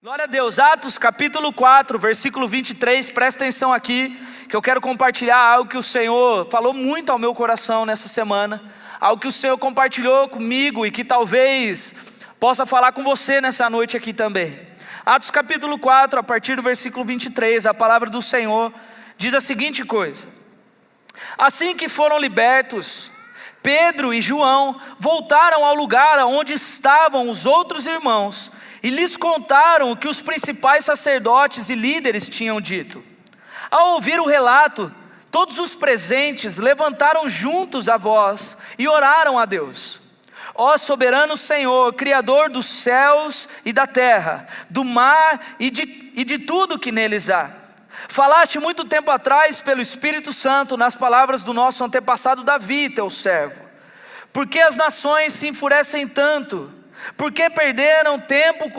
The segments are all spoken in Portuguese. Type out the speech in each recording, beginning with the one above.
Glória a Deus. Atos capítulo 4, versículo 23, presta atenção aqui, que eu quero compartilhar algo que o Senhor falou muito ao meu coração nessa semana, algo que o Senhor compartilhou comigo e que talvez possa falar com você nessa noite aqui também. Atos capítulo 4, a partir do versículo 23, a palavra do Senhor diz a seguinte coisa: assim que foram libertos, Pedro e João voltaram ao lugar onde estavam os outros irmãos e lhes contaram o que os principais sacerdotes e líderes tinham dito. Ao ouvir o relato, todos os presentes levantaram juntos a voz e oraram a Deus. Ó soberano Senhor, Criador dos céus e da terra, do mar e de tudo que neles há, falaste muito tempo atrás pelo Espírito Santo nas palavras do nosso antepassado Davi, teu servo. Por que as nações se enfurecem tanto? Por que perderam tempo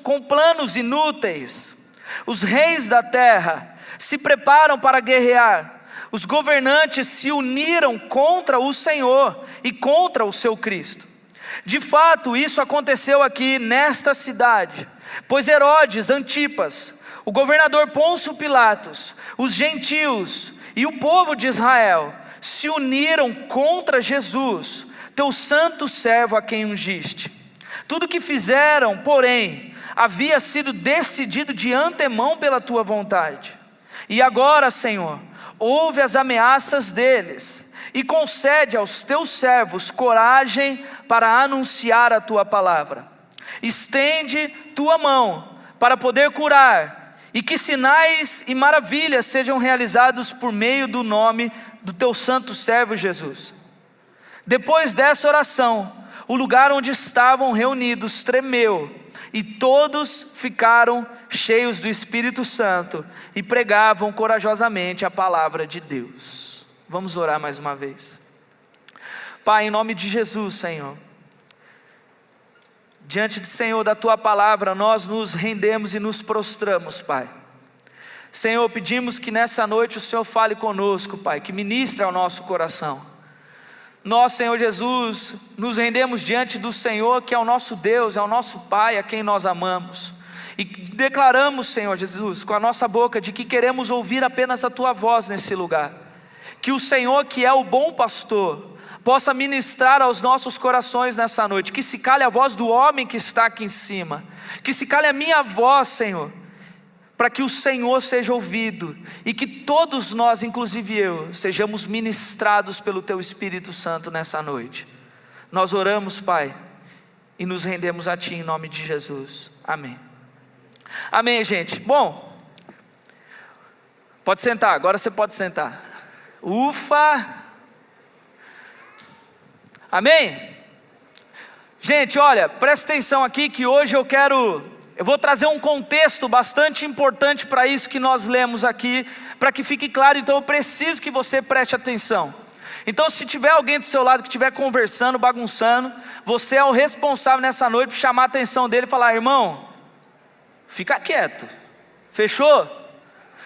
com planos inúteis? Os reis da terra se preparam para guerrear. Os governantes se uniram contra o Senhor e contra o seu Cristo. De fato, isso aconteceu aqui nesta cidade, pois Herodes Antipas, o governador Pôncio Pilatos, os gentios e o povo de Israel se uniram contra Jesus, teu santo servo a quem ungiste. Tudo o que fizeram, porém, havia sido decidido de antemão pela tua vontade. E agora, Senhor, ouve as ameaças deles e concede aos teus servos coragem para anunciar a tua palavra. Estende tua mão para poder curar, e que sinais e maravilhas sejam realizados por meio do nome do teu santo servo Jesus. Depois dessa oração, o lugar onde estavam reunidos tremeu, e todos ficaram cheios do Espírito Santo e pregavam corajosamente a palavra de Deus. Vamos orar mais uma vez. Pai, em nome de Jesus, Senhor, diante do Senhor, da tua palavra, nós nos rendemos e nos prostramos, Pai. Senhor, pedimos que nessa noite o Senhor fale conosco, Pai, que ministre ao nosso coração. Nós, Senhor Jesus, nos rendemos diante do Senhor, que é o nosso Deus, é o nosso Pai, a quem nós amamos. E declaramos, Senhor Jesus, com a nossa boca, de que queremos ouvir apenas a tua voz nesse lugar. Que o Senhor, que é o bom pastor, possa ministrar aos nossos corações nessa noite. Que se cale a voz do homem que está aqui em cima. Que se cale a minha voz, Senhor, para que o Senhor seja ouvido e que todos nós, inclusive eu, sejamos ministrados pelo teu Espírito Santo nessa noite. Nós oramos, Pai, e nos rendemos a ti em nome de Jesus. Amém. Amém, gente. Bom, pode sentar, agora você pode sentar. Ufa! Amém? Gente, olha, presta atenção aqui que hoje eu vou trazer um contexto bastante importante para isso que nós lemos aqui, para que fique claro. Então eu preciso que você preste atenção. Então, se tiver alguém do seu lado que estiver conversando, bagunçando, você é o responsável nessa noite por chamar a atenção dele e falar: irmão, fica quieto, fechou?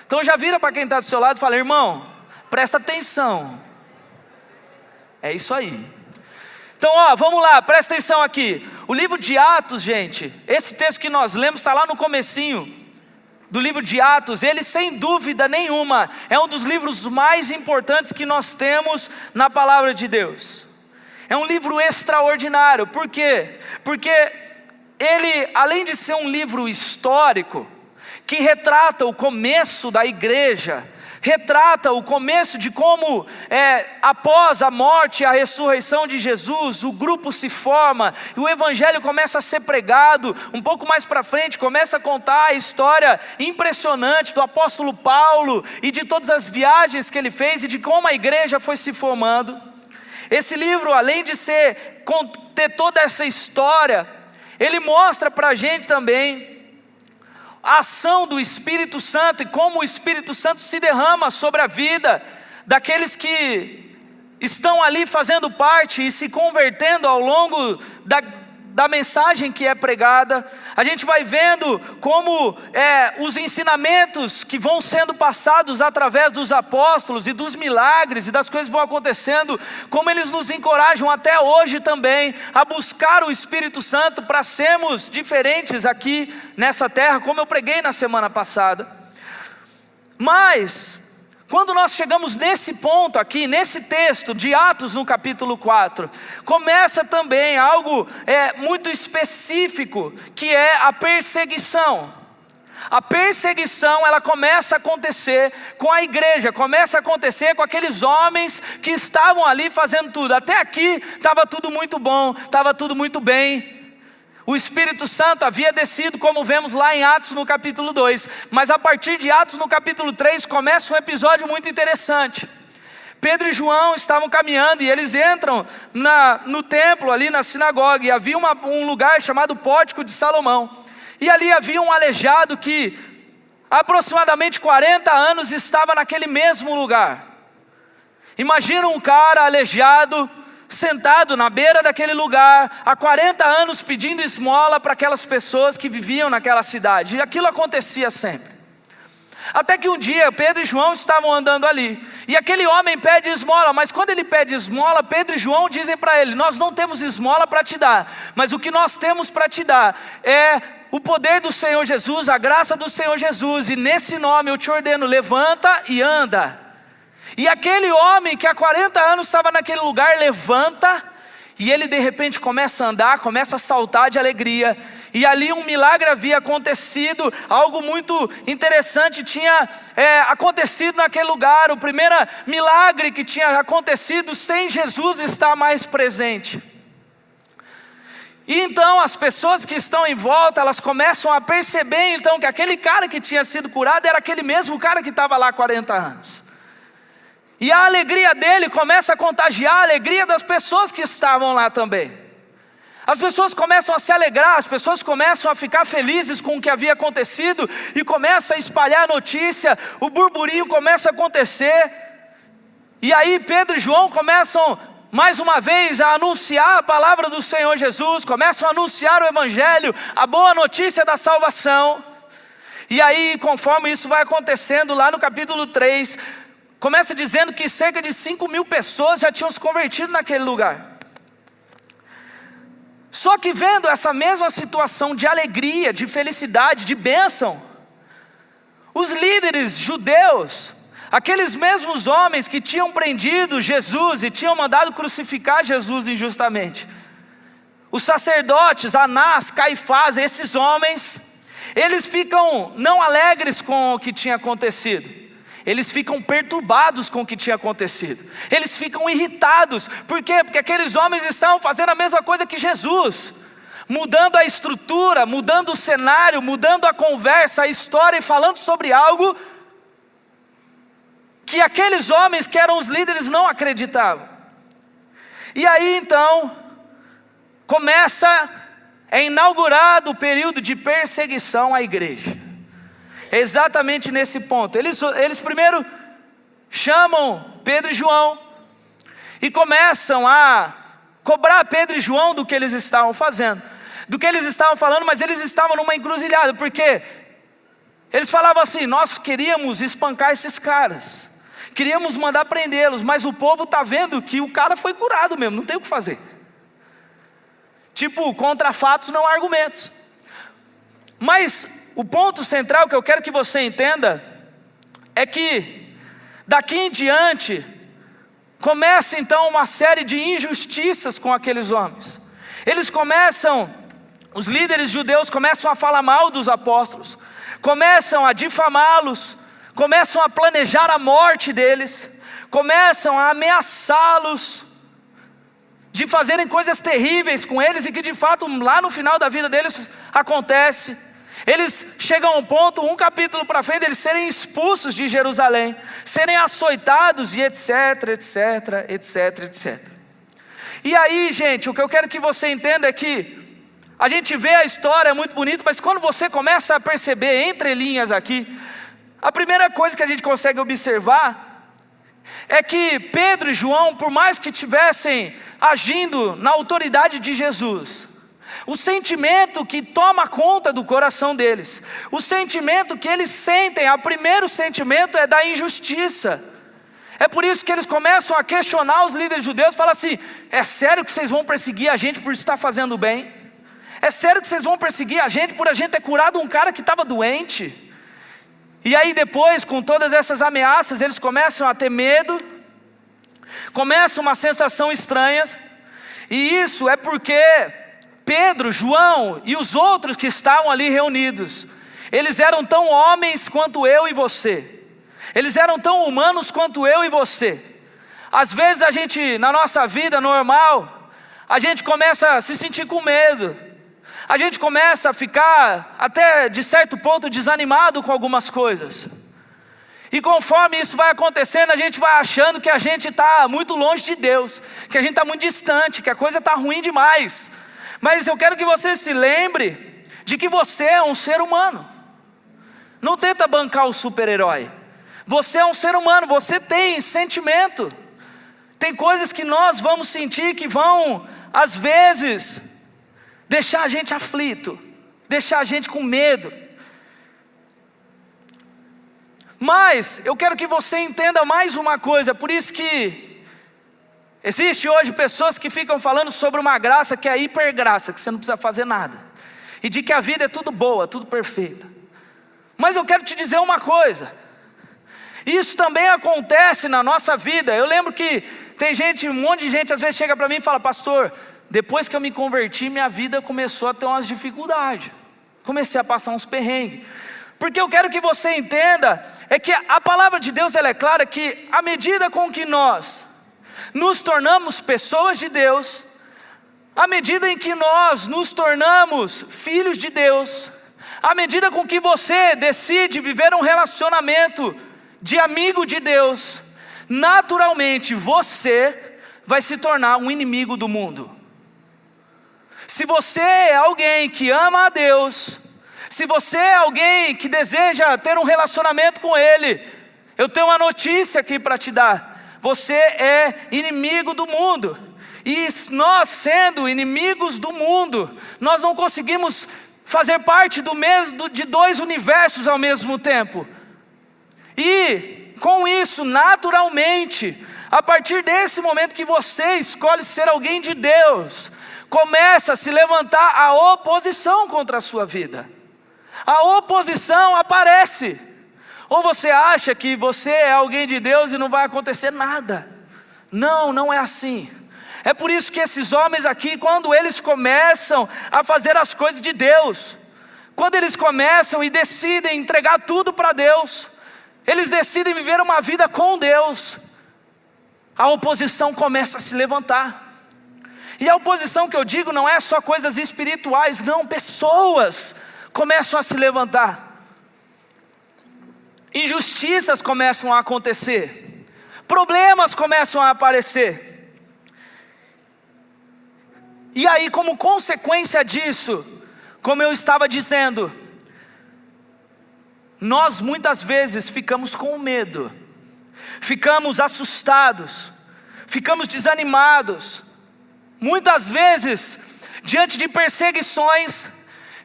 Então já vira para quem está do seu lado e fala: irmão, presta atenção. É isso aí. Então, vamos lá, presta atenção aqui. O livro de Atos, gente, esse texto que nós lemos está lá no comecinho do livro de Atos. Ele, sem dúvida nenhuma, é um dos livros mais importantes que nós temos na palavra de Deus. É um livro extraordinário. Por quê? Porque ele, além de ser um livro histórico, que retrata o começo da igreja, retrata o começo de como após a morte e a ressurreição de Jesus, o grupo se forma e o evangelho começa a ser pregado. Um pouco mais para frente começa a contar a história impressionante do apóstolo Paulo e de todas as viagens que ele fez e de como a igreja foi se formando. Esse livro, além de ter toda essa história, ele mostra para a gente também a ação do Espírito Santo e como o Espírito Santo se derrama sobre a vida daqueles que estão ali fazendo parte e se convertendo ao longo da mensagem que é pregada, a gente vai vendo como os ensinamentos que vão sendo passados através dos apóstolos e dos milagres e das coisas que vão acontecendo, como eles nos encorajam até hoje também a buscar o Espírito Santo para sermos diferentes aqui nessa terra, como eu preguei na semana passada. Mas quando nós chegamos nesse ponto aqui, nesse texto de Atos no capítulo 4, começa também algo muito específico, que é a perseguição. A perseguição, ela começa a acontecer com a igreja, começa a acontecer com aqueles homens que estavam ali fazendo tudo. Até aqui estava tudo muito bom, estava tudo muito bem. O Espírito Santo havia descido, como vemos lá em Atos no capítulo 2. Mas a partir de Atos no capítulo 3, começa um episódio muito interessante. Pedro e João estavam caminhando e eles entram no templo, ali na sinagoga. E havia um lugar chamado Pórtico de Salomão. E ali havia um aleijado que aproximadamente 40 anos estava naquele mesmo lugar. Imagina um cara aleijado, sentado na beira daquele lugar, há 40 anos pedindo esmola para aquelas pessoas que viviam naquela cidade. E aquilo acontecia sempre. Até que um dia Pedro e João estavam andando ali, e aquele homem pede esmola, mas quando ele pede esmola, Pedro e João dizem para ele: nós não temos esmola para te dar, mas o que nós temos para te dar é o poder do Senhor Jesus, a graça do Senhor Jesus, e nesse nome eu te ordeno, levanta e anda. E aquele homem que há 40 anos estava naquele lugar, levanta, e ele de repente começa a andar, começa a saltar de alegria. E ali um milagre havia acontecido, algo muito interessante tinha acontecido naquele lugar. O primeiro milagre que tinha acontecido sem Jesus estar mais presente. E então as pessoas que estão em volta, elas começam a perceber então que aquele cara que tinha sido curado era aquele mesmo cara que estava lá há 40 anos. E a alegria dele começa a contagiar a alegria das pessoas que estavam lá também. As pessoas começam a se alegrar, as pessoas começam a ficar felizes com o que havia acontecido, e começa a espalhar a notícia, o burburinho começa a acontecer. E aí Pedro e João começam mais uma vez a anunciar a palavra do Senhor Jesus, começam a anunciar o Evangelho, a boa notícia da salvação. E aí, conforme isso vai acontecendo, lá no capítulo 3, começa dizendo que cerca de 5.000 pessoas já tinham se convertido naquele lugar. Só que vendo essa mesma situação de alegria, de felicidade, de bênção, os líderes judeus, aqueles mesmos homens que tinham prendido Jesus e tinham mandado crucificar Jesus injustamente, os sacerdotes, Anás, Caifás, esses homens, eles ficam não alegres com o que tinha acontecido. Eles ficam perturbados com o que tinha acontecido. Eles ficam irritados. Por quê? Porque aqueles homens estavam fazendo a mesma coisa que Jesus, mudando a estrutura, mudando o cenário, mudando a conversa, a história, e falando sobre algo que aqueles homens que eram os líderes não acreditavam. E aí então é inaugurado o período de perseguição à igreja. Exatamente nesse ponto. Eles primeiro chamam Pedro e João e começam a cobrar Pedro e João do que eles estavam fazendo, do que eles estavam falando, mas eles estavam numa encruzilhada, porque eles falavam assim: nós queríamos espancar esses caras, queríamos mandar prendê-los, mas o povo está vendo que o cara foi curado mesmo, não tem o que fazer. Tipo, contra fatos não há argumentos. Mas o ponto central que eu quero que você entenda é que daqui em diante começa então uma série de injustiças com aqueles homens. Os líderes judeus começam a falar mal dos apóstolos, começam a difamá-los, começam a planejar a morte deles, começam a ameaçá-los de fazerem coisas terríveis com eles, e que de fato lá no final da vida deles acontece. Eles chegam a um ponto, um capítulo para frente, eles serem expulsos de Jerusalém, serem açoitados e etc, etc, etc, etc. E aí, gente, o que eu quero que você entenda é que a gente vê a história, é muito bonito, mas quando você começa a perceber entre linhas aqui, a primeira coisa que a gente consegue observar é que Pedro e João, por mais que estivessem agindo na autoridade de Jesus, O sentimento que toma conta do coração deles, o sentimento que eles sentem, o primeiro sentimento é da injustiça. É por isso que eles começam a questionar os líderes judeus, falam assim: é sério que vocês vão perseguir a gente por estar fazendo bem? É sério que vocês vão perseguir a gente por a gente ter curado um cara que estava doente? E aí depois, com todas essas ameaças, eles começam a ter medo, começa uma sensação estranha, e isso é porque Pedro, João e os outros que estavam ali reunidos, eles eram tão homens quanto eu e você. Eles eram tão humanos quanto eu e você. Às vezes a gente, na nossa vida normal, a gente começa a se sentir com medo. A gente começa a ficar, até de certo ponto, desanimado com algumas coisas. E conforme isso vai acontecendo, a gente vai achando que a gente está muito longe de Deus, que a gente está muito distante, que a coisa está ruim demais. Mas eu quero que você se lembre de que você é um ser humano. Não tenta bancar o super-herói. Você é um ser humano, você tem sentimento. Tem coisas que nós vamos sentir que vão, às vezes, deixar a gente aflito, deixar a gente com medo. Mas eu quero que você entenda mais uma coisa, por isso que existe hoje pessoas que ficam falando sobre uma graça que é a hipergraça, que você não precisa fazer nada, e de que a vida é tudo boa, tudo perfeita. Mas eu quero te dizer uma coisa, isso também acontece na nossa vida. Eu lembro que tem gente, um monte de gente às vezes chega para mim e fala: pastor, depois que eu me converti, minha vida começou a ter umas dificuldades, comecei a passar uns perrengues. Porque eu quero que você entenda, é que a palavra de Deus ela é clara, que à medida com que nós nos tornamos pessoas de Deus, à medida em que nós nos tornamos filhos de Deus, à medida com que você decide viver um relacionamento de amigo de Deus, naturalmente você vai se tornar um inimigo do mundo. Se você é alguém que ama a Deus, se você é alguém que deseja ter um relacionamento com Ele, eu tenho uma notícia aqui para te dar: você é inimigo do mundo. E nós, sendo inimigos do mundo, nós não conseguimos fazer parte de dois universos ao mesmo tempo. E com isso, naturalmente, a partir desse momento que você escolhe ser alguém de Deus, começa a se levantar a oposição contra a sua vida. A oposição aparece. Ou você acha que você é alguém de Deus e não vai acontecer nada. Não, não é assim. É por isso que esses homens aqui, quando eles começam a fazer as coisas de Deus, quando eles começam e decidem entregar tudo para Deus, eles decidem viver uma vida com Deus, a oposição começa a se levantar. E a oposição que eu digo não é só coisas espirituais, não, pessoas começam a se levantar, injustiças começam a acontecer, problemas começam a aparecer. E aí, como consequência disso, como eu estava dizendo, nós muitas vezes ficamos com medo, ficamos assustados, ficamos desanimados, muitas vezes diante de perseguições,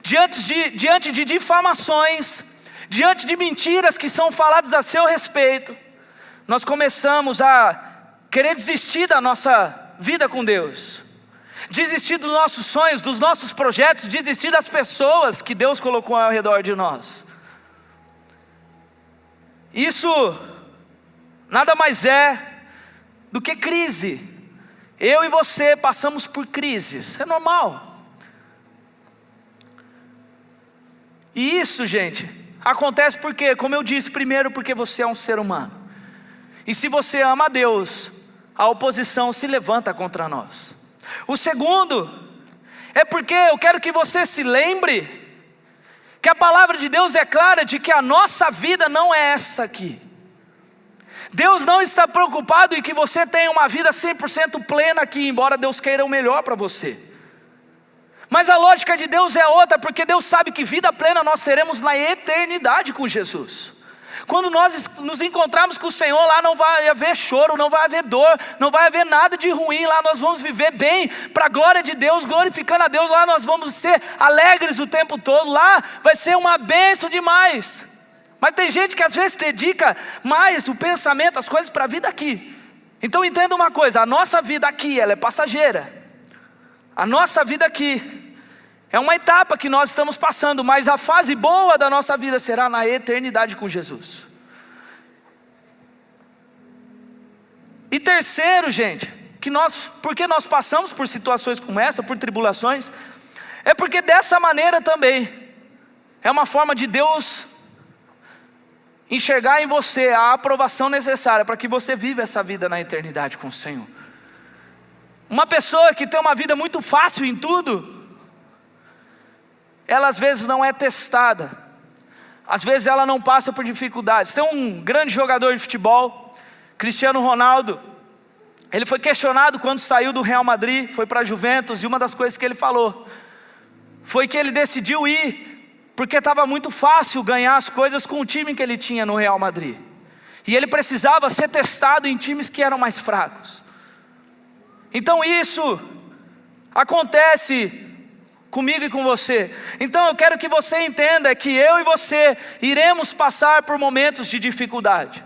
diante de difamações, diante de mentiras que são faladas a seu respeito, nós começamos a querer desistir da nossa vida com Deus, desistir dos nossos sonhos, dos nossos projetos, desistir das pessoas que Deus colocou ao redor de nós. Isso nada mais é do que crise. Eu e você passamos por crises, é normal. E isso, gente, acontece porque, como eu disse, primeiro porque você é um ser humano. E se você ama a Deus, a oposição se levanta contra nós. O segundo é porque eu quero que você se lembre que a palavra de Deus é clara de que a nossa vida não é essa aqui. Deus não está preocupado em que você tenha uma vida 100% plena aqui, embora Deus queira o melhor para você. Mas a lógica de Deus é outra, porque Deus sabe que vida plena nós teremos na eternidade com Jesus. Quando nós nos encontrarmos com o Senhor, lá não vai haver choro, não vai haver dor, não vai haver nada de ruim. Lá nós vamos viver bem, para a glória de Deus, glorificando a Deus. Lá nós vamos ser alegres o tempo todo. Lá vai ser uma bênção demais. Mas tem gente que às vezes dedica mais o pensamento, as coisas para a vida aqui. Então entenda uma coisa, a nossa vida aqui, ela é passageira. A nossa vida aqui é uma etapa que nós estamos passando, mas a fase boa da nossa vida será na eternidade com Jesus. E terceiro, gente, porque nós passamos por situações como essa, por tribulações, é porque dessa maneira também, é uma forma de Deus enxergar em você a aprovação necessária para que você viva essa vida na eternidade com o Senhor. Uma pessoa que tem uma vida muito fácil em tudo, ela às vezes não é testada, às vezes ela não passa por dificuldades. Tem um grande jogador de futebol, Cristiano Ronaldo. Ele foi questionado quando saiu do Real Madrid, foi para a Juventus, e uma das coisas que ele falou foi que ele decidiu ir porque estava muito fácil ganhar as coisas com o time que ele tinha no Real Madrid, e ele precisava ser testado em times que eram mais fracos. Então isso acontece comigo e com você. Então eu quero que você entenda que eu e você iremos passar por momentos de dificuldade.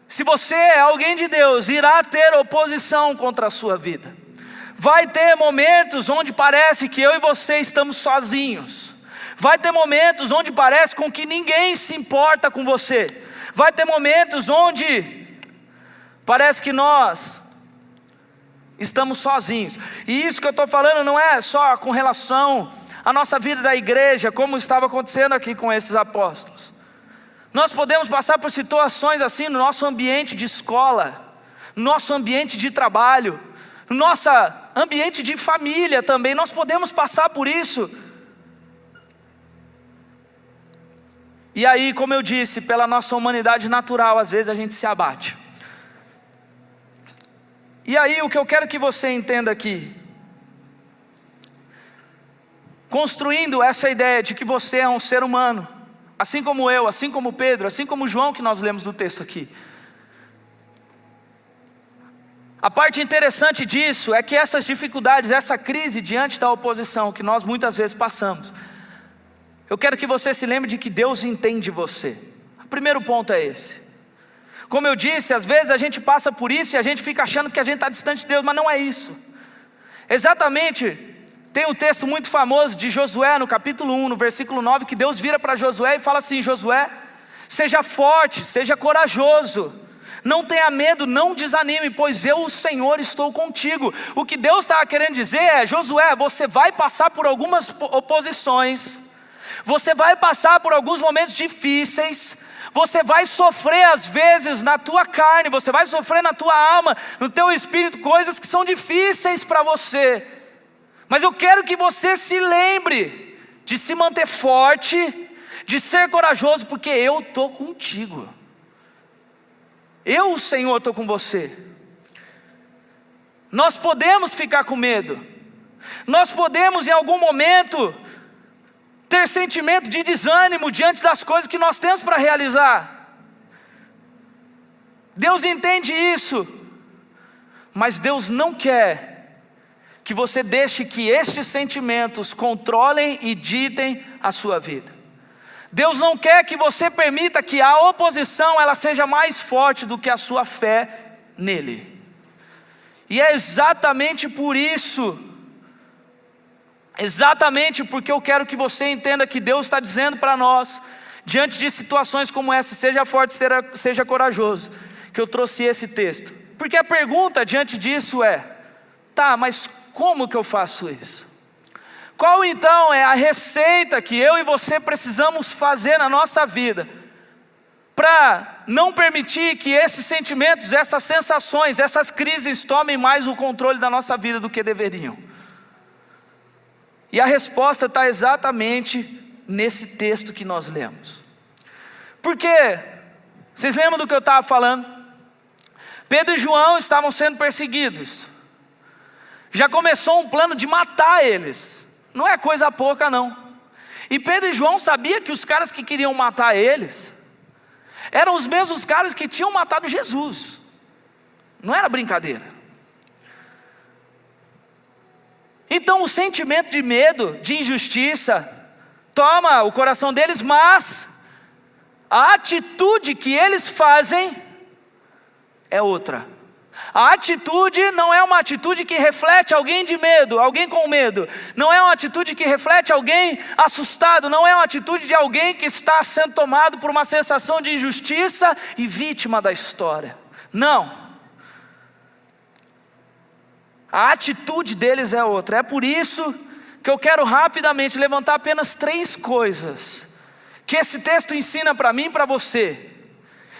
Se você é alguém de Deus, irá ter oposição contra a sua vida. Vai ter momentos onde parece que eu e você estamos sozinhos. Vai ter momentos onde parece com que ninguém se importa com você. Vai ter momentos onde parece que nós estamos sozinhos. E isso que eu estou falando não é só com relação à nossa vida da igreja, como estava acontecendo aqui com esses apóstolos. Nós podemos passar por situações assim no nosso ambiente de escola, no nosso ambiente de trabalho, no nosso ambiente de família também. Nós podemos passar por isso. E aí, como eu disse, pela nossa humanidade natural, às vezes a gente se abate. E aí o que eu quero que você entenda aqui, construindo essa ideia de que você é um ser humano, assim como eu, assim como Pedro, assim como João, que nós lemos no texto aqui. A parte interessante disso é que essas dificuldades, essa crise diante da oposição que nós muitas vezes passamos, eu quero que você se lembre de que Deus entende você. O primeiro ponto é esse. Como eu disse, às vezes a gente passa por isso e a gente fica achando que a gente está distante de Deus, mas não é isso. Exatamente, tem um texto muito famoso de Josué, no capítulo 1, no versículo 9, que Deus vira para Josué e fala assim: Josué, seja forte, seja corajoso, não tenha medo, não desanime, pois eu, o Senhor, estou contigo. O que Deus estava querendo dizer é: Josué, você vai passar por algumas oposições, você vai passar por alguns momentos difíceis, você vai sofrer às vezes na tua carne, você vai sofrer na tua alma, no teu espírito, coisas que são difíceis para você. Mas eu quero que você se lembre de se manter forte, de ser corajoso, porque eu estou contigo. Eu, o Senhor, estou com você. Nós podemos ficar com medo, nós podemos em algum momento ter sentimento de desânimo diante das coisas que nós temos para realizar. Deus entende isso, mas Deus não quer que você deixe que estes sentimentos controlem e ditem a sua vida. Deus não quer que você permita que a oposição ela seja mais forte do que a sua fé nele. E é exatamente por isso, exatamente porque eu quero que você entenda que Deus está dizendo para nós, diante de situações como essa, seja forte, seja corajoso, que eu trouxe esse texto. Porque a pergunta diante disso é: tá, mas como que eu faço isso? Qual então é a receita que eu e você precisamos fazer na nossa vida para não permitir que esses sentimentos, essas sensações, essas crises tomem mais o controle da nossa vida do que deveriam? E a resposta está exatamente nesse texto que nós lemos. Porque, vocês lembram do que eu estava falando? Pedro e João estavam sendo perseguidos. Já começou um plano de matar eles. Não é coisa pouca não. E Pedro e João sabiam que os caras que queriam matar eles Eram os mesmos caras que tinham matado Jesus. Não era brincadeira. Então o sentimento de medo, de injustiça, toma o coração deles, mas a atitude que eles fazem é outra. A atitude não é uma atitude que reflete alguém de medo, alguém com medo. Não é uma atitude que reflete alguém assustado. Não é uma atitude de alguém que está sendo tomado por uma sensação de injustiça e vítima da história. Não. A atitude deles é outra. É por isso que eu quero rapidamente levantar apenas 3 coisas que esse texto ensina para mim e para você,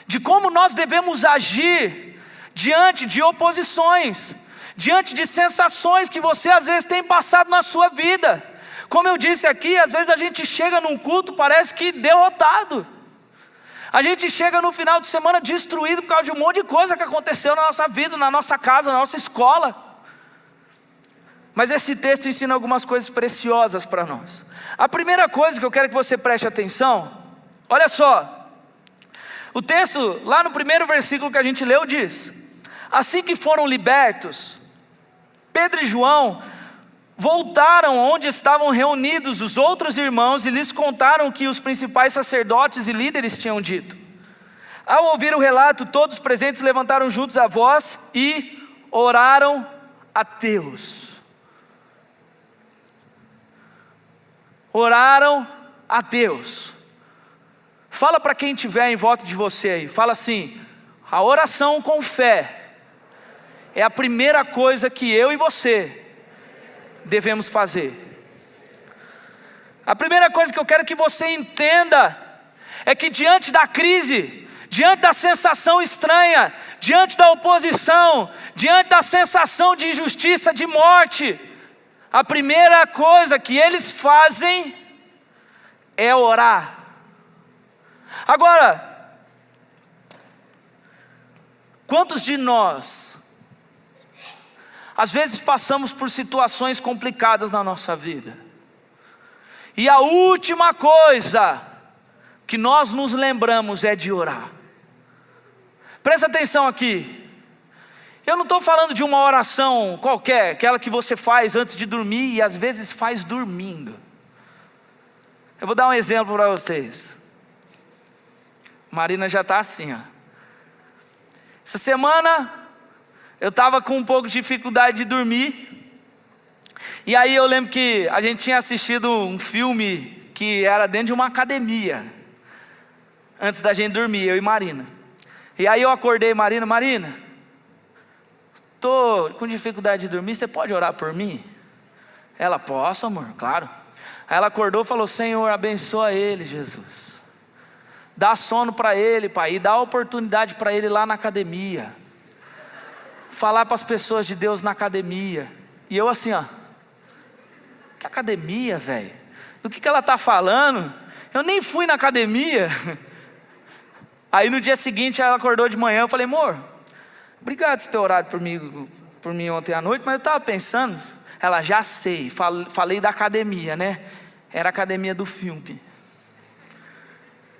de como nós devemos agir diante de oposições, diante de sensações que você às vezes tem passado na sua vida. Como eu disse aqui, às vezes a gente chega num culto, parece que derrotado. A gente chega no final de semana destruído por causa de um monte de coisa que aconteceu na nossa vida, na nossa casa, na nossa escola. Mas esse texto ensina algumas coisas preciosas para nós. A primeira coisa que eu quero que você preste atenção, olha só, o texto lá no primeiro versículo que a gente leu diz: assim que foram libertos, Pedro e João voltaram onde estavam reunidos os outros irmãos e lhes contaram o que os principais sacerdotes e líderes tinham dito. Ao ouvir o relato, todos os presentes levantaram juntos a voz e oraram a Deus. Oraram a Deus. Fala para quem estiver em volta de você aí, fala assim: a oração com fé é a primeira coisa que eu e você devemos fazer. A primeira coisa que eu quero que você entenda é que diante da crise, diante da sensação estranha, diante da oposição, diante da sensação de injustiça, de morte, a primeira coisa que eles fazem é orar. Agora, quantos de nós às vezes passamos por situações complicadas na nossa vida, e a última coisa que nós nos lembramos é de orar? Presta atenção aqui. Eu não estou falando de uma oração qualquer, aquela que você faz antes de dormir e às vezes faz dormindo. Eu vou dar um exemplo para vocês. Marina já está assim, ó. Essa semana eu estava com um pouco de dificuldade de dormir. E aí eu lembro que a gente tinha assistido um filme que era dentro de uma academia, antes da gente dormir, eu e Marina. E aí eu acordei Marina, estou com dificuldade de dormir, você pode orar por mim? Ela: posso, amor, claro. Aí ela acordou e falou: Senhor, abençoa ele, Jesus. Dá sono para ele, Pai, e dá oportunidade para ele lá na academia. Falar para as pessoas de Deus na academia. E eu assim, ó: que academia, velho? Do que ela está falando? Eu nem fui na academia. Aí no dia seguinte ela acordou de manhã, eu falei: amor, obrigado por ter orado por mim ontem à noite, mas eu estava pensando. Ela: já sei, falei da academia, né? Era a academia do filme.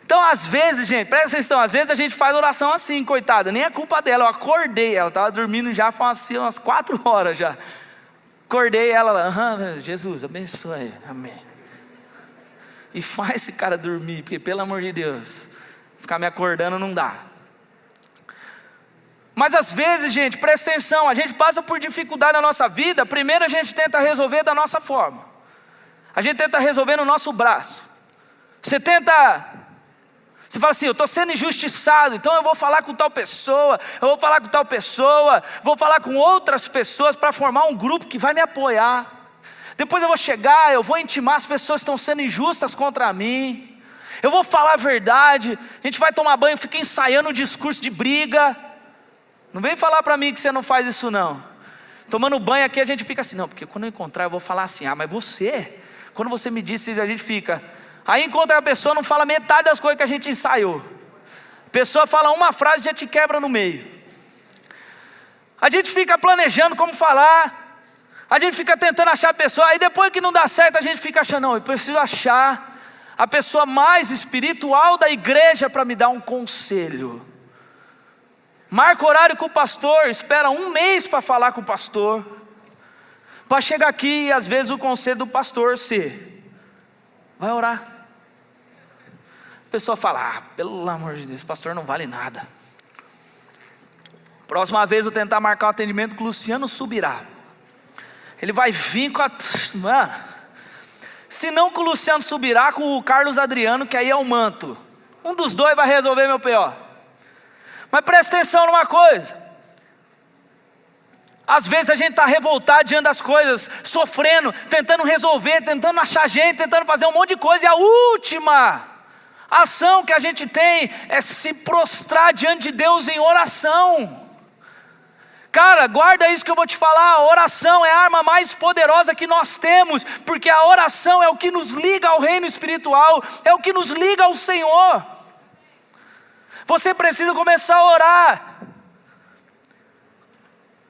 Então às vezes, gente, presta atenção, às vezes a gente faz oração assim, coitada, nem é culpa dela. Eu acordei, ela estava dormindo já faz umas 4 horas já. Acordei ela lá: Jesus, abençoa ele, amém. E faz esse cara dormir, porque pelo amor de Deus, ficar me acordando não dá. Mas às vezes, gente, presta atenção, a gente passa por dificuldade na nossa vida. Primeiro a gente tenta resolver da nossa forma. A gente tenta resolver no nosso braço. Você fala assim: eu estou sendo injustiçado, então eu vou falar com tal pessoa, vou falar com outras pessoas para formar um grupo que vai me apoiar. Depois eu vou chegar, eu vou intimar as pessoas que estão sendo injustas contra mim. Eu vou falar a verdade. A gente vai tomar banho, fica ensaiando um discurso de briga. Não vem falar para mim que você não faz isso não. Tomando banho aqui a gente fica assim: não, porque quando eu encontrar eu vou falar assim. Mas você, quando você me disse isso, a gente fica. Aí encontra a pessoa, não fala metade das coisas que a gente ensaiou. A pessoa fala uma frase e já te quebra no meio. A gente fica planejando como falar. A gente fica tentando achar a pessoa. Aí depois que não dá certo a gente fica achando: não, eu preciso achar a pessoa mais espiritual da igreja para me dar um conselho. Marca horário com o pastor, espera 1 mês para falar com o pastor, para chegar aqui e às vezes o conselho do pastor vai orar. A pessoa fala, pelo amor de Deus, pastor não vale nada. Próxima vez eu tentar marcar um atendimento com o Luciano Subirá. Ele vai vir com se não com o Luciano Subirá, com o Carlos Adriano, que aí é o manto. Um dos dois vai resolver meu P.O. Mas presta atenção numa coisa. Às vezes a gente está revoltado diante das coisas, sofrendo, tentando resolver, tentando achar gente, tentando fazer um monte de coisa. E a última ação que a gente tem é se prostrar diante de Deus em oração. Cara, guarda isso que eu vou te falar. A oração é a arma mais poderosa que nós temos, porque a oração é o que nos liga ao reino espiritual, é o que nos liga ao Senhor. Você precisa começar a orar.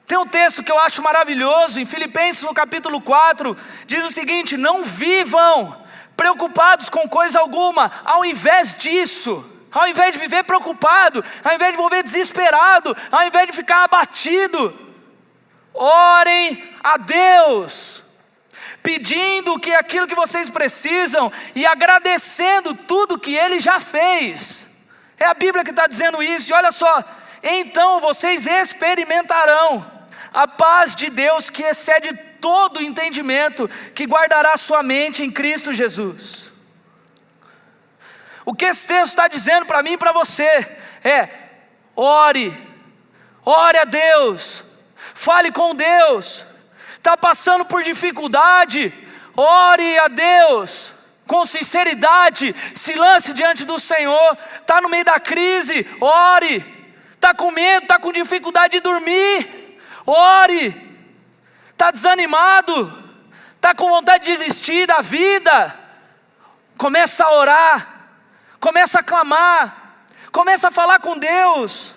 Tem um texto que eu acho maravilhoso, em Filipenses no capítulo 4, diz o seguinte: não vivam preocupados com coisa alguma, ao invés disso, ao invés de viver preocupado, ao invés de viver desesperado, ao invés de ficar abatido, orem a Deus, pedindo que aquilo que vocês precisam e agradecendo tudo que Ele já fez. É a Bíblia que está dizendo isso. E olha só, então vocês experimentarão a paz de Deus que excede todo entendimento, que guardará sua mente em Cristo Jesus. O que esse texto está dizendo para mim e para você é: ore a Deus, fale com Deus. Está passando por dificuldade, ore a Deus com sinceridade, se lance diante do Senhor. Está no meio da crise, ore. Está com medo, está com dificuldade de dormir, ore. Está desanimado, está com vontade de desistir da vida, começa a orar, começa a clamar, começa a falar com Deus,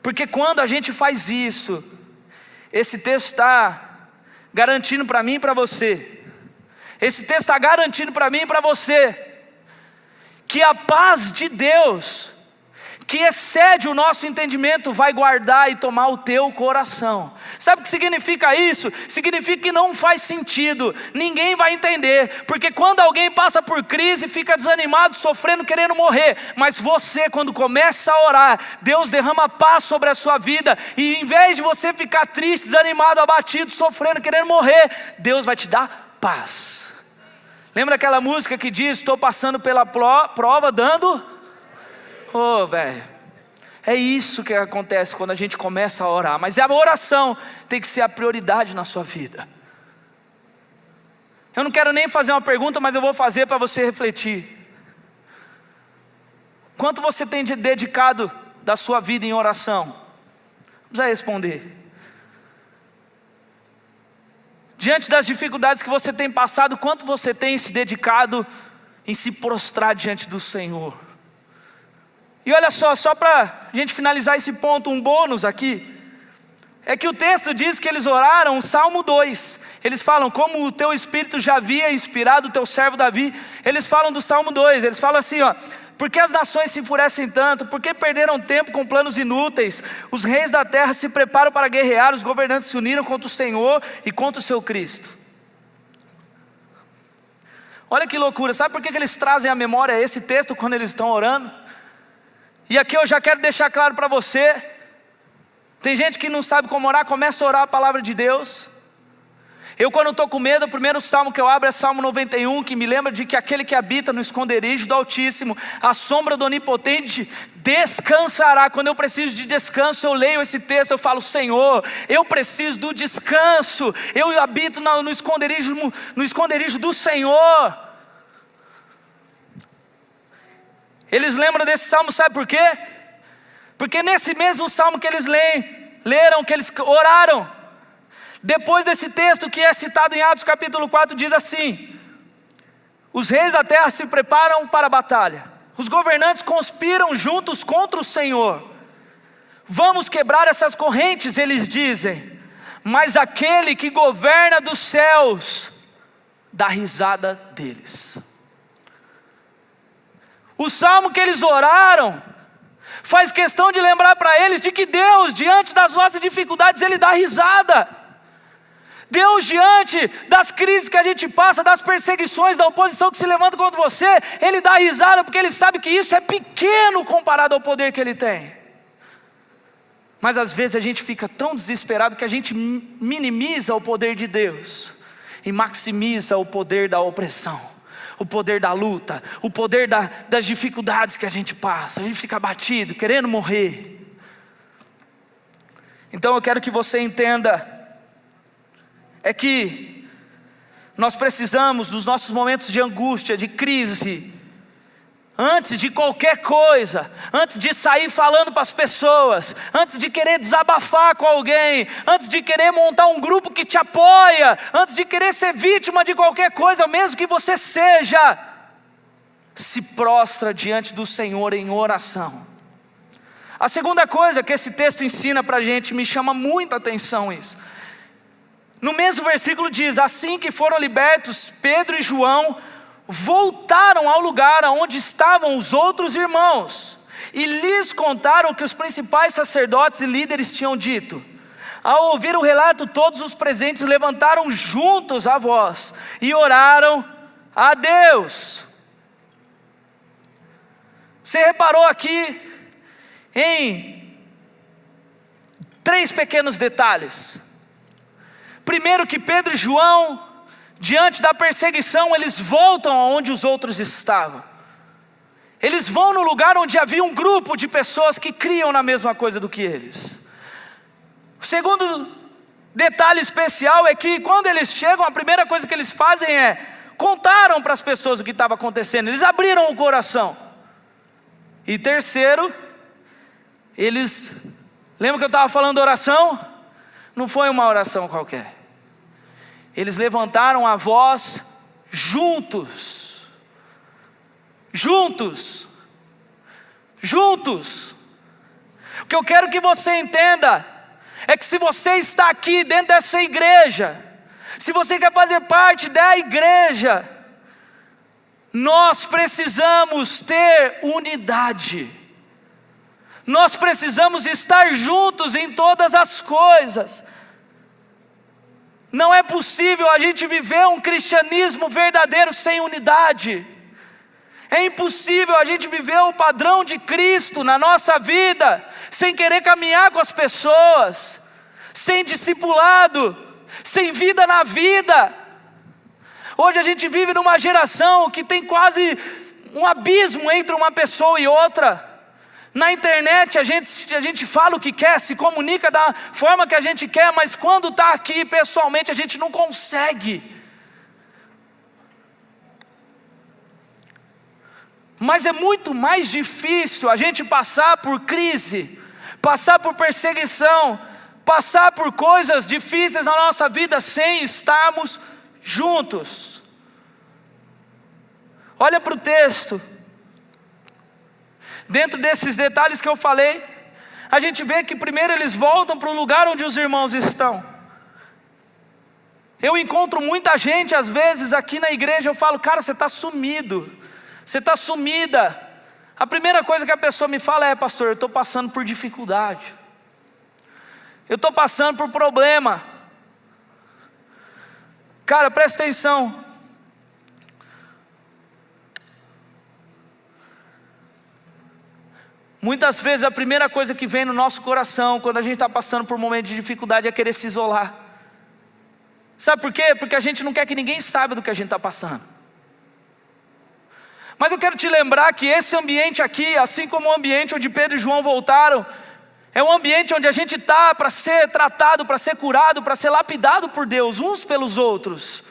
porque quando a gente faz isso, esse texto está garantindo para mim e para você, esse texto está garantindo para mim e para você, que a paz de Deus, que excede o nosso entendimento, vai guardar e tomar o teu coração. Sabe o que significa isso? Significa que não faz sentido, ninguém vai entender, porque quando alguém passa por crise, fica desanimado, sofrendo, querendo morrer, mas você, quando começa a orar, Deus derrama paz sobre a sua vida, e em vez de você ficar triste, desanimado, abatido, sofrendo, querendo morrer, Deus vai te dar paz. Lembra aquela música que diz: estou passando pela prova dando... Oh, velho, é isso que acontece quando a gente começa a orar. Mas a oração tem que ser a prioridade na sua vida. Eu não quero nem fazer uma pergunta, mas eu vou fazer para você refletir. Quanto você tem dedicado da sua vida em oração? Não precisa responder. Diante das dificuldades que você tem passado, quanto você tem se dedicado em se prostrar diante do Senhor? E olha só para a gente finalizar esse ponto, um bônus aqui, é que o texto diz que eles oraram o Salmo 2, eles falam, como o teu Espírito já havia inspirado o teu servo Davi, eles falam do Salmo 2, eles falam assim, ó: por que as nações se enfurecem tanto? Por que perderam tempo com planos inúteis? Os reis da terra se preparam para guerrear, os governantes se uniram contra o Senhor e contra o seu Cristo. Olha que loucura, sabe por que eles trazem à memória esse texto quando eles estão orando? E aqui eu já quero deixar claro para você, tem gente que não sabe como orar, começa a orar a palavra de Deus. Eu, quando estou com medo, o primeiro salmo que eu abro é Salmo 91, que me lembra de que aquele que habita no esconderijo do Altíssimo, a sombra do Onipotente, descansará. Quando eu preciso de descanso, eu leio esse texto, eu falo: Senhor, eu preciso do descanso, eu habito no esconderijo do Senhor. Eles lembram desse salmo, sabe por quê? Porque nesse mesmo salmo que eles leram, que eles oraram, depois desse texto que é citado em Atos capítulo 4, diz assim: os reis da terra se preparam para a batalha, os governantes conspiram juntos contra o Senhor. Vamos quebrar essas correntes, eles dizem, mas aquele que governa dos céus dá risada deles. O salmo que eles oraram faz questão de lembrar para eles de que Deus, diante das nossas dificuldades, Ele dá risada. Deus, diante das crises que a gente passa, das perseguições, da oposição que se levanta contra você, Ele dá risada porque Ele sabe que isso é pequeno comparado ao poder que Ele tem. Mas às vezes a gente fica tão desesperado que a gente minimiza o poder de Deus e maximiza o poder da opressão, o poder da luta, o poder das dificuldades que a gente passa. A gente fica abatido, querendo morrer. Então eu quero que você entenda, é que nós precisamos, nos nossos momentos de angústia, de crise, antes de qualquer coisa, antes de sair falando para as pessoas, antes de querer desabafar com alguém, antes de querer montar um grupo que te apoia, antes de querer ser vítima de qualquer coisa, mesmo que você seja, se prostra diante do Senhor em oração. A segunda coisa que esse texto ensina para a gente, me chama muita atenção isso. No mesmo versículo diz: assim que foram libertos, Pedro e João voltaram ao lugar onde estavam os outros irmãos e lhes contaram o que os principais sacerdotes e líderes tinham dito. Ao ouvir o relato, todos os presentes levantaram juntos a voz e oraram a Deus. Você reparou aqui em 3 pequenos detalhes. Primeiro, que Pedro e João, diante da perseguição, eles voltam aonde os outros estavam. Eles vão no lugar onde havia um grupo de pessoas que criam na mesma coisa do que eles. O segundo detalhe especial é que quando eles chegam, a primeira coisa que eles fazem é contaram para as pessoas o que estava acontecendo. Eles abriram o coração. E terceiro, eles, lembra que eu estava falando de oração? Não foi uma oração qualquer. Eles levantaram a voz juntos. Juntos. Juntos. O que eu quero que você entenda é que se você está aqui dentro dessa igreja, se você quer fazer parte da igreja, nós precisamos ter unidade. Nós precisamos estar juntos em todas as coisas. Não é possível a gente viver um cristianismo verdadeiro sem unidade. É impossível a gente viver o padrão de Cristo na nossa vida sem querer caminhar com as pessoas, sem discipulado, sem vida na vida. Hoje a gente vive numa geração que tem quase um abismo entre uma pessoa e outra. Na internet a gente fala o que quer, se comunica da forma que a gente quer, mas quando está aqui pessoalmente a gente não consegue. Mas é muito mais difícil a gente passar por crise, passar por perseguição, passar por coisas difíceis na nossa vida sem estarmos juntos. Olha para o texto. Dentro desses detalhes que eu falei, a gente vê que primeiro eles voltam para o lugar onde os irmãos estão. Eu encontro muita gente, às vezes, aqui na igreja, eu falo: cara, você está sumido, você está sumida. A primeira coisa que a pessoa me fala é: pastor, eu estou passando por dificuldade, eu estou passando por problema. Cara, presta atenção. Muitas vezes a primeira coisa que vem no nosso coração quando a gente está passando por um momento de dificuldade é querer se isolar. Sabe por quê? Porque a gente não quer que ninguém saiba do que a gente está passando. Mas eu quero te lembrar que esse ambiente aqui, assim como o ambiente onde Pedro e João voltaram, é um ambiente onde a gente está para ser tratado, para ser curado, para ser lapidado por Deus, uns pelos outros.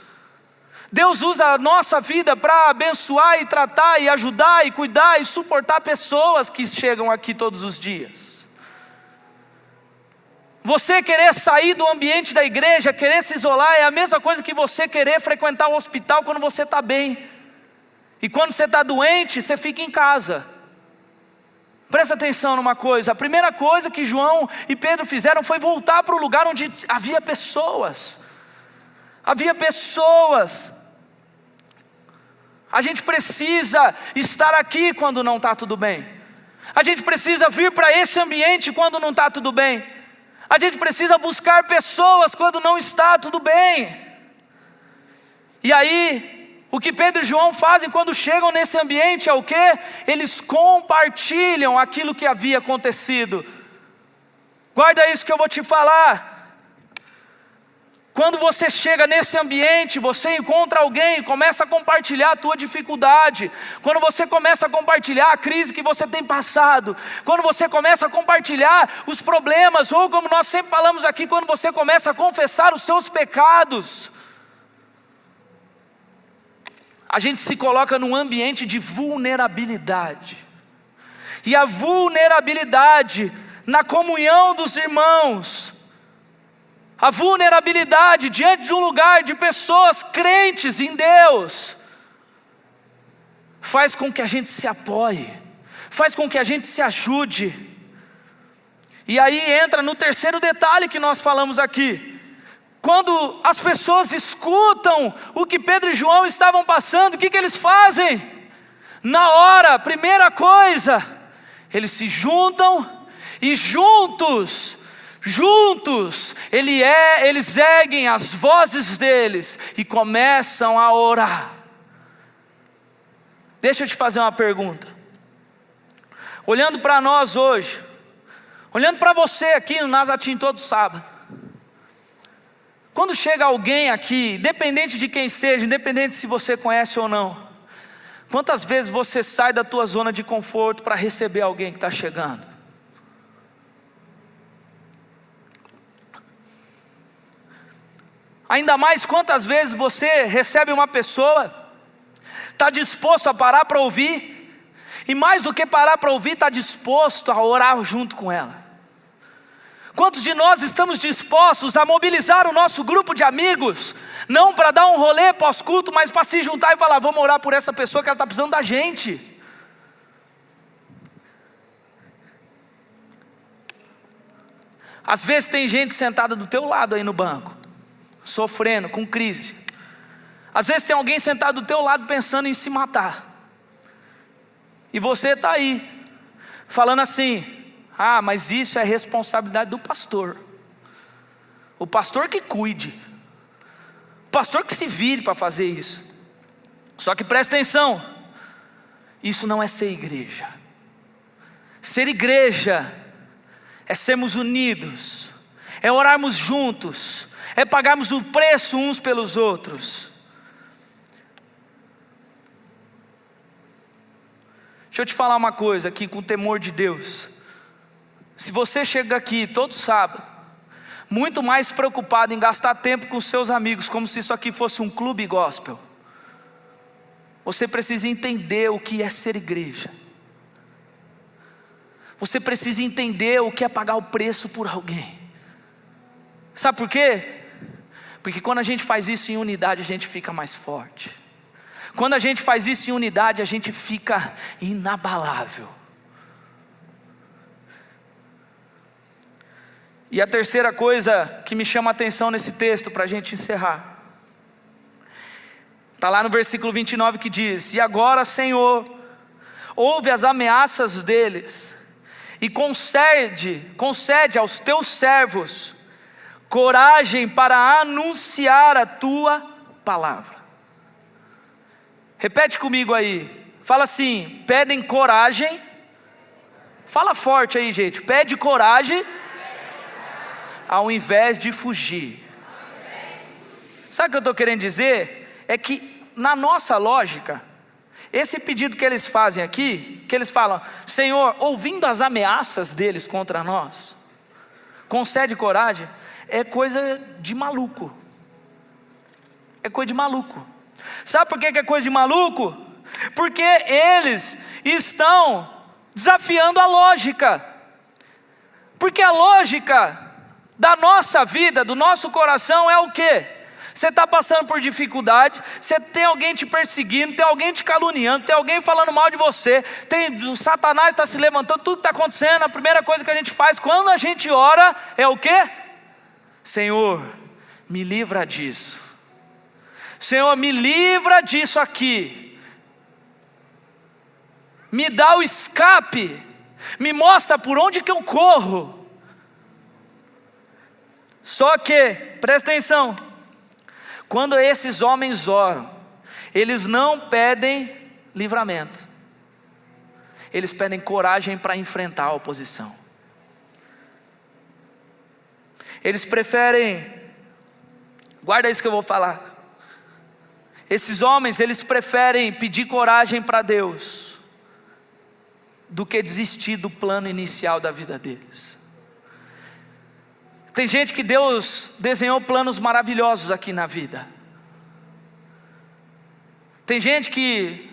Deus usa a nossa vida para abençoar e tratar e ajudar e cuidar e suportar pessoas que chegam aqui todos os dias. Você querer sair do ambiente da igreja, querer se isolar, é a mesma coisa que você querer frequentar o hospital quando você está bem. E quando você está doente, você fica em casa. Presta atenção numa coisa: a primeira coisa que João e Pedro fizeram foi voltar para o lugar onde havia pessoas. Havia pessoas. A gente precisa estar aqui quando não está tudo bem. A gente precisa vir para esse ambiente quando não está tudo bem. A gente precisa buscar pessoas quando não está tudo bem. E aí, o que Pedro e João fazem quando chegam nesse ambiente é o quê? Eles compartilham aquilo que havia acontecido. Guarda isso que eu vou te falar. Quando você chega nesse ambiente, você encontra alguém e começa a compartilhar a tua dificuldade. Quando você começa a compartilhar a crise que você tem passado. Quando você começa a compartilhar os problemas, ou como nós sempre falamos aqui, quando você começa a confessar os seus pecados. A gente se coloca num ambiente de vulnerabilidade. E a vulnerabilidade na comunhão dos irmãos, a vulnerabilidade diante de um lugar de pessoas crentes em Deus, faz com que a gente se apoie, faz com que a gente se ajude. E aí entra no terceiro detalhe que nós falamos aqui. Quando as pessoas escutam o que Pedro e João estavam passando, o que eles fazem? Na hora, primeira coisa, eles se juntam e juntos, eles erguem as vozes deles e começam a orar. Deixa eu te fazer uma pergunta. Olhando para nós hoje, olhando para você aqui no Nazatim todo sábado, quando chega alguém aqui, independente de quem seja, independente se você conhece ou não, quantas vezes você sai da tua zona de conforto para receber alguém que está chegando? Ainda mais quantas vezes você recebe uma pessoa, está disposto a parar para ouvir, e mais do que parar para ouvir, está disposto a orar junto com ela. Quantos de nós estamos dispostos a mobilizar o nosso grupo de amigos, não para dar um rolê pós-culto, mas para se juntar e falar, vamos orar por essa pessoa que ela está precisando da gente. Às vezes tem gente sentada do teu lado aí no banco, sofrendo, com crise. Às vezes tem alguém sentado do teu lado pensando em se matar. E você está aí, falando assim, mas isso é responsabilidade do pastor. O pastor que cuide. O pastor que se vire para fazer isso. Só que presta atenção, isso não é ser igreja. Ser igreja é sermos unidos, é orarmos juntos, é pagarmos o preço uns pelos outros. Deixa eu te falar uma coisa aqui com o temor de Deus. Se você chega aqui todo sábado, muito mais preocupado em gastar tempo com seus amigos, como se isso aqui fosse um clube gospel, você precisa entender o que é ser igreja. Você precisa entender o que é pagar o preço por alguém. Sabe por quê? Porque quando a gente faz isso em unidade, a gente fica mais forte. Quando a gente faz isso em unidade, a gente fica inabalável. E a terceira coisa que me chama a atenção nesse texto, para a gente encerrar, está lá no versículo 29 que diz: e agora, Senhor, ouve as ameaças deles, e concede aos teus servos coragem para anunciar a tua palavra. Repete comigo aí, fala assim: pedem coragem. Fala forte aí, gente, pede coragem ao invés de fugir. Sabe o que eu estou querendo dizer? É que na nossa lógica, esse pedido que eles fazem aqui, que eles falam, Senhor, ouvindo as ameaças deles contra nós, concede coragem, é coisa de maluco. É coisa de maluco. Sabe por que é coisa de maluco? Porque eles estão desafiando a lógica. Porque a lógica da nossa vida, do nosso coração é o quê? Você está passando por dificuldade, você tem alguém te perseguindo, tem alguém te caluniando, tem alguém falando mal de você, o Satanás está se levantando, tudo está acontecendo. A primeira coisa que a gente faz quando a gente ora é o quê? Senhor, me livra disso. Senhor, me livra disso aqui. me dá o escape, me mostra por onde que eu corro. Só que, presta atenção, quando esses homens oram, eles não pedem livramento, eles pedem coragem para enfrentar a oposição. Eles preferem, guarda isso que eu vou falar, esses homens, eles preferem pedir coragem para Deus do que desistir do plano inicial da vida deles. Tem gente que Deus desenhou planos maravilhosos aqui na vida. Tem gente que,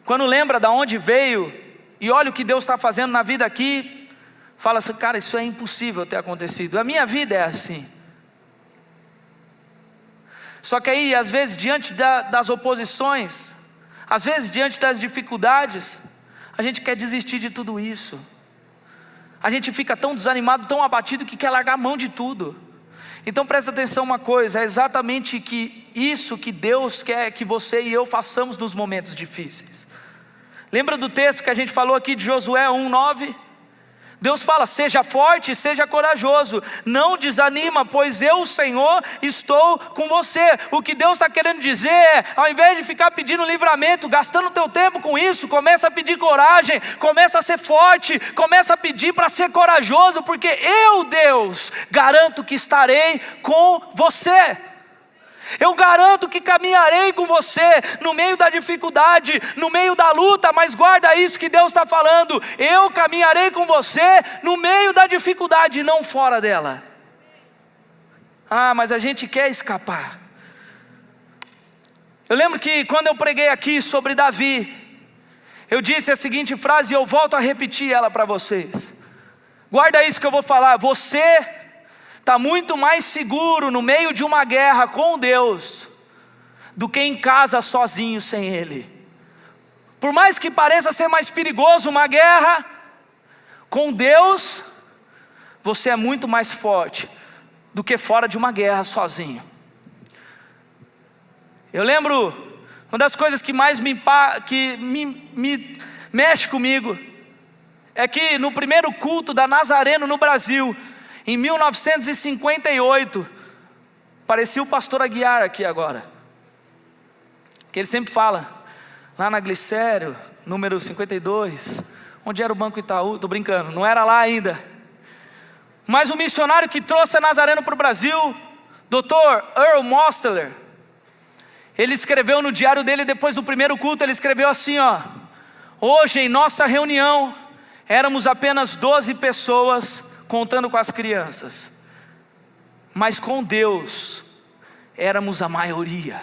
quando lembra de onde veio e olha o que Deus está fazendo na vida aqui, fala assim: cara, isso é impossível ter acontecido. A minha vida é assim. Só que aí, às vezes, diante das oposições, às vezes, diante das dificuldades, a gente quer desistir de tudo isso. A gente fica tão desanimado, tão abatido, que quer largar a mão de tudo. Então presta atenção uma coisa, é exatamente isso que Deus quer que você e eu façamos nos momentos difíceis. Lembra do texto que a gente falou aqui de Josué 1:9? Deus fala: seja forte e seja corajoso, não desanima, pois eu, o Senhor, estou com você. O que Deus está querendo dizer é, ao invés de ficar pedindo livramento, gastando teu tempo com isso, começa a pedir coragem, começa a ser forte, começa a pedir para ser corajoso, porque eu, Deus, garanto que estarei com você. Eu garanto que caminharei com você no meio da dificuldade, no meio da luta, mas guarda isso que Deus está falando: eu caminharei com você no meio da dificuldade, não fora dela. Ah, mas a gente quer escapar. Eu lembro que quando eu preguei aqui sobre Davi, eu disse a seguinte frase e eu volto a repetir ela para vocês. Guarda isso que eu vou falar: você está muito mais seguro no meio de uma guerra com Deus do que em casa sozinho sem Ele. Por mais que pareça ser mais perigoso uma guerra, com Deus você é muito mais forte do que fora de uma guerra sozinho. Eu lembro, uma das coisas que mais me mexe comigo é que no primeiro culto da Nazareno no Brasil, em 1958, parecia o pastor Aguiar aqui agora, que ele sempre fala, lá na Glicério, número 52, onde era o Banco Itaú, estou brincando, não era lá ainda, mas o missionário que trouxe a Nazareno para o Brasil, Dr. Earl Mosteller, ele escreveu no diário dele, depois do primeiro culto, ele escreveu assim: hoje em nossa reunião, éramos apenas 12 pessoas, contando com as crianças, mas com Deus éramos a maioria.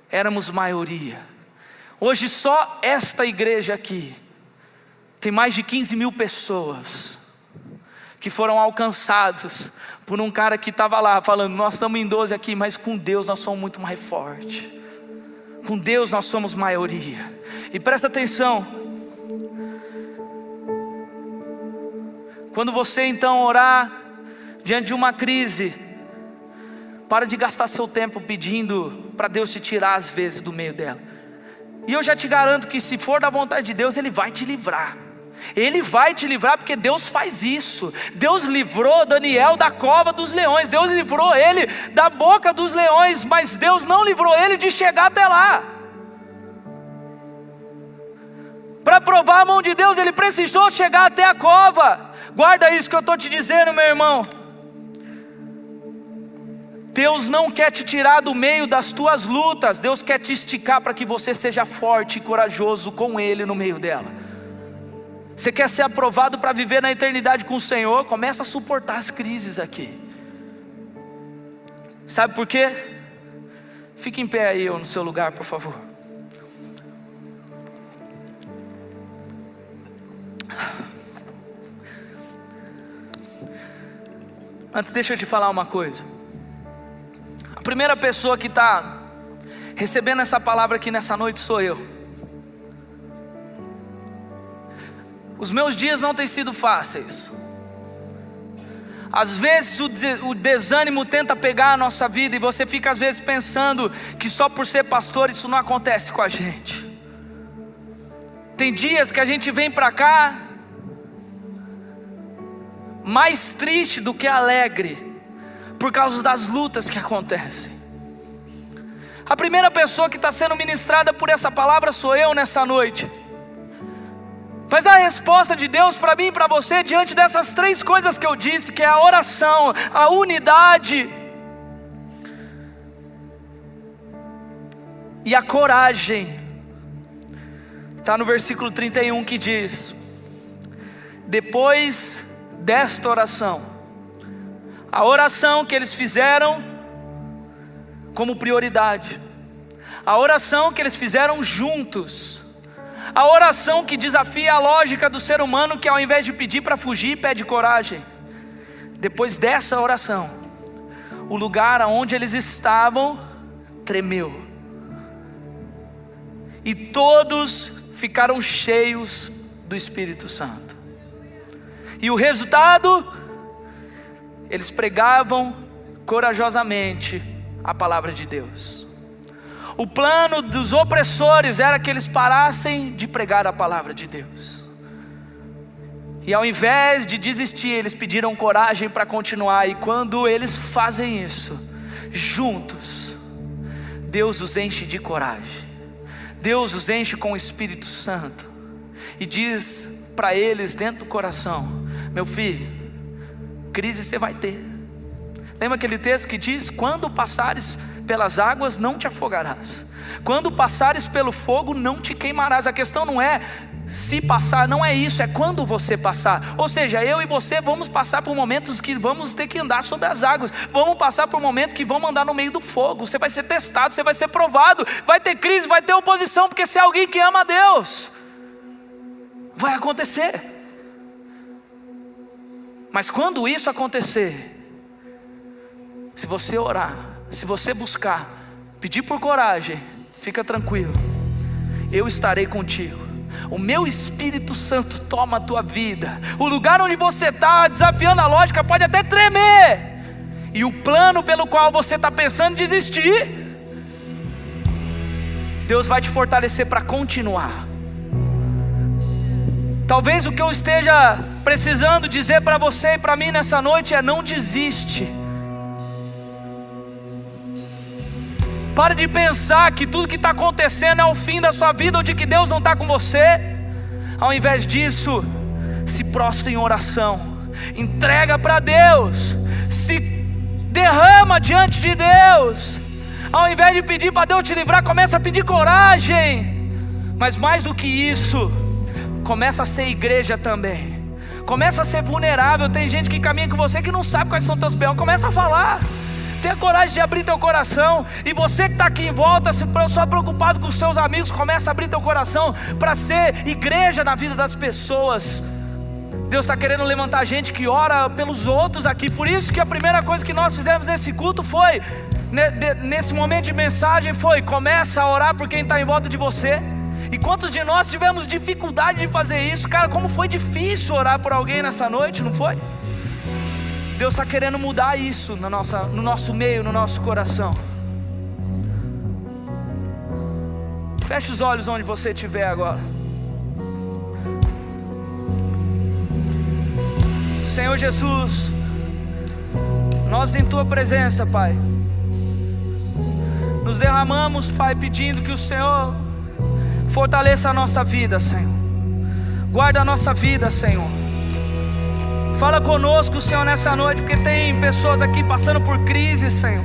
Éramos maioria. Hoje só esta igreja aqui tem mais de 15 mil pessoas que foram alcançados por um cara que estava lá falando: nós estamos em 12 aqui, mas com Deus nós somos muito mais fortes. Com Deus nós somos maioria. E presta atenção, quando você então orar diante de uma crise, para de gastar seu tempo pedindo para Deus te tirar às vezes do meio dela. E eu já te garanto que se for da vontade de Deus, Ele vai te livrar. Ele vai te livrar, porque Deus faz isso. Deus livrou Daniel da cova dos leões, Deus livrou ele da boca dos leões, mas Deus não livrou ele de chegar até lá. Para provar a mão de Deus, ele precisou chegar até a cova. Guarda isso que eu estou te dizendo, meu irmão. Deus não quer te tirar do meio das tuas lutas. Deus quer te esticar para que você seja forte e corajoso com Ele no meio dela. Você quer ser aprovado para viver na eternidade com o Senhor? Começa a suportar as crises aqui. Sabe por quê? Fique em pé aí no seu lugar, por favor. Antes, deixa eu te falar uma coisa. A primeira pessoa que está recebendo essa palavra aqui nessa noite sou eu. Os meus dias não têm sido fáceis. Às vezes o desânimo tenta pegar a nossa vida, e você fica às vezes pensando que só por ser pastor isso não acontece com a gente. Tem dias que a gente vem para cá mais triste do que alegre, por causa das lutas que acontecem. A primeira pessoa que está sendo ministrada por essa palavra sou eu nessa noite. Mas a resposta de Deus para mim e para você, diante dessas três coisas que eu disse, que é a oração, a unidade e a coragem, está no versículo 31 que diz: depois desta oração, a oração que eles fizeram como prioridade, a oração que eles fizeram juntos, a oração que desafia a lógica do ser humano, que ao invés de pedir para fugir, pede coragem. Depois dessa oração, o lugar onde eles estavam tremeu, e todos ficaram cheios do Espírito Santo. E o resultado? Eles pregavam corajosamente a palavra de Deus. O plano dos opressores era que eles parassem de pregar a palavra de Deus. E ao invés de desistir, eles pediram coragem para continuar. E quando eles fazem isso, juntos, Deus os enche de coragem. Deus os enche com o Espírito Santo. E diz para eles dentro do coração: meu filho, crise você vai ter. Lembra aquele texto que diz: quando passares pelas águas não te afogarás, quando passares pelo fogo não te queimarás. A questão não é se passar, não é isso, é quando você passar. Ou seja, eu e você vamos passar por momentos que vamos ter que andar sobre as águas, vamos passar por momentos que vamos andar no meio do fogo. Você vai ser testado, você vai ser provado, vai ter crise, vai ter oposição, porque você é alguém que ama a Deus. Vai acontecer. Mas quando isso acontecer, se você orar, se você buscar, pedir por coragem, fica tranquilo, eu estarei contigo. O meu Espírito Santo toma a tua vida. O lugar onde você está, desafiando a lógica, pode até tremer, e o plano pelo qual você está pensando em desistir, Deus vai te fortalecer para continuar. Talvez o que eu esteja precisando dizer para você e para mim nessa noite é: não desiste. Pare de pensar que tudo que está acontecendo é o fim da sua vida, ou de que Deus não está com você. Ao invés disso, se prostre em oração, entrega para Deus, se derrama diante de Deus. Ao invés de pedir para Deus te livrar, começa a pedir coragem. Mas mais do que isso, começa a ser igreja também. Começa a ser vulnerável. Tem gente que caminha com você que não sabe quais são teus B.O. Começa a falar. Tenha coragem de abrir teu coração. E você que está aqui em volta, só preocupado com os seus amigos, começa a abrir teu coração para ser igreja na vida das pessoas. Deus está querendo levantar gente que ora pelos outros aqui. Por isso que a primeira coisa que nós fizemos nesse culto foi, nesse momento de mensagem, foi: começa a orar por quem está em volta de você. E quantos de nós tivemos dificuldade de fazer isso? Cara, como foi difícil orar por alguém nessa noite, não foi? Deus está querendo mudar isso no nosso meio, no nosso coração. Feche os olhos onde você estiver agora. Senhor Jesus, nós em Tua presença, Pai, nos derramamos, Pai, pedindo que o Senhor fortaleça a nossa vida, Senhor. Guarda a nossa vida, Senhor. Fala conosco, Senhor, nessa noite, porque tem pessoas aqui passando por crise, Senhor.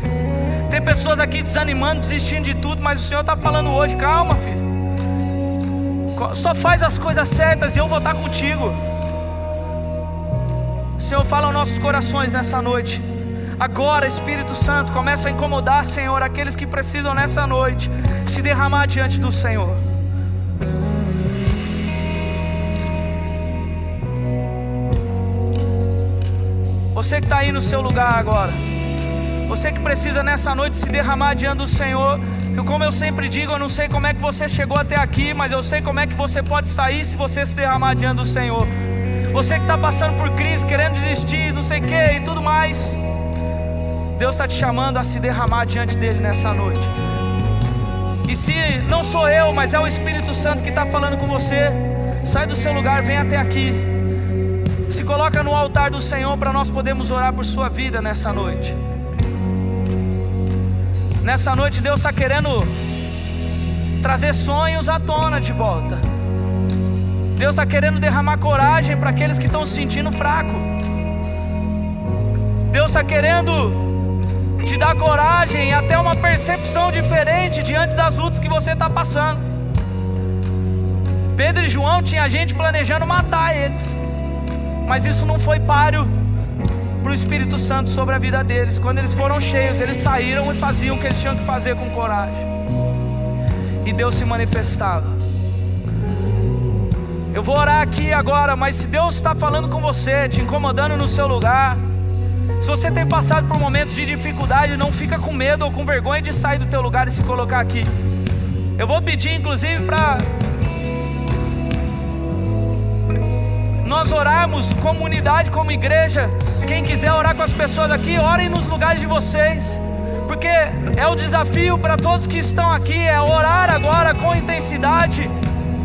Tem pessoas aqui desanimando, desistindo de tudo, mas o Senhor está falando hoje: calma, filho, só faz as coisas certas e eu vou estar contigo. Senhor, fala aos nossos corações nessa noite. Agora, Espírito Santo, começa a incomodar, Senhor, aqueles que precisam nessa noite se derramar diante do Senhor. Você que está aí no seu lugar agora, você que precisa nessa noite se derramar diante do Senhor. E como eu sempre digo, eu não sei como é que você chegou até aqui, mas eu sei como é que você pode sair se você se derramar diante do Senhor. Você que está passando por crise, querendo desistir, não sei o que e tudo mais, Deus está te chamando a se derramar diante dEle nessa noite. E se não sou eu, mas é o Espírito Santo que está falando com você, sai do seu lugar, vem até aqui. Se coloca no altar do Senhor para nós podermos orar por sua vida nessa noite. Nessa noite Deus está querendo trazer sonhos à tona de volta. Deus está querendo derramar coragem para aqueles que estão se sentindo fracos. Deus está querendo te dar coragem e até uma percepção diferente diante das lutas que você está passando. Pedro e João tinha gente planejando matar eles, mas isso não foi páreo para o Espírito Santo sobre a vida deles. Quando eles foram cheios, eles saíram e faziam o que eles tinham que fazer com coragem, e Deus se manifestava. Eu vou orar aqui agora, mas se Deus está falando com você, te incomodando no seu lugar, se você tem passado por momentos de dificuldade, não fica com medo ou com vergonha de sair do teu lugar e se colocar aqui. Eu vou pedir inclusive para nós orarmos como unidade, como igreja. Quem quiser orar com as pessoas aqui, orem nos lugares de vocês, porque é o desafio para todos que estão aqui, é orar agora com intensidade,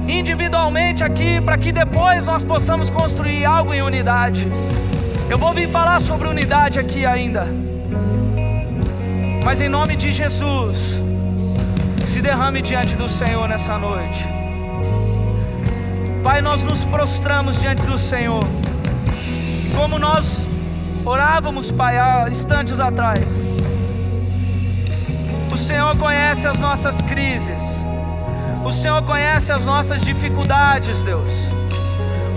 individualmente aqui, para que depois nós possamos construir algo em unidade. Eu vou vir falar sobre unidade aqui ainda, mas em nome de Jesus, se derrame diante do Senhor nessa noite. Pai, nós nos prostramos diante do Senhor, como nós orávamos, Pai, há instantes atrás. O Senhor conhece as nossas crises, o Senhor conhece as nossas dificuldades, Deus.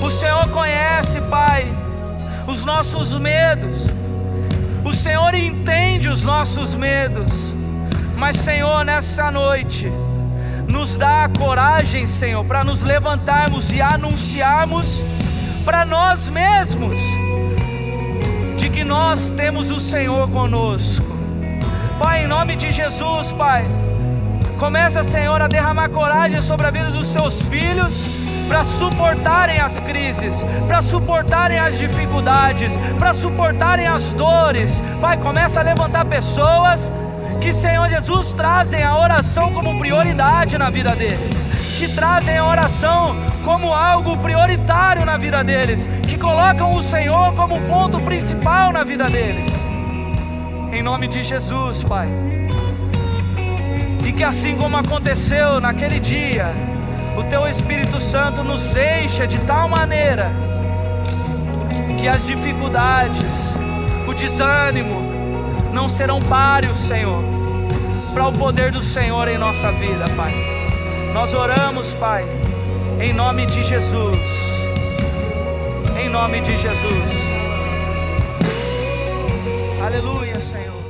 O Senhor conhece, Pai, os nossos medos. O Senhor entende os nossos medos. Mas, Senhor, nessa noite, nos dá a coragem, Senhor, para nos levantarmos e anunciarmos para nós mesmos de que nós temos o Senhor conosco. Pai, em nome de Jesus, Pai, começa, Senhor, a derramar coragem sobre a vida dos teus filhos, para suportarem as crises, para suportarem as dificuldades, para suportarem as dores. Pai, começa a levantar pessoas que, Senhor Jesus, trazem a oração como prioridade na vida deles, que trazem a oração como algo prioritário na vida deles, que colocam o Senhor como ponto principal na vida deles. Em nome de Jesus, Pai. E que assim como aconteceu naquele dia, o Teu Espírito Santo nos encha de tal maneira que as dificuldades, o desânimo não serão páreos, Senhor, para o poder do Senhor em nossa vida, Pai. Nós oramos, Pai, em nome de Jesus. Em nome de Jesus. Aleluia, Senhor.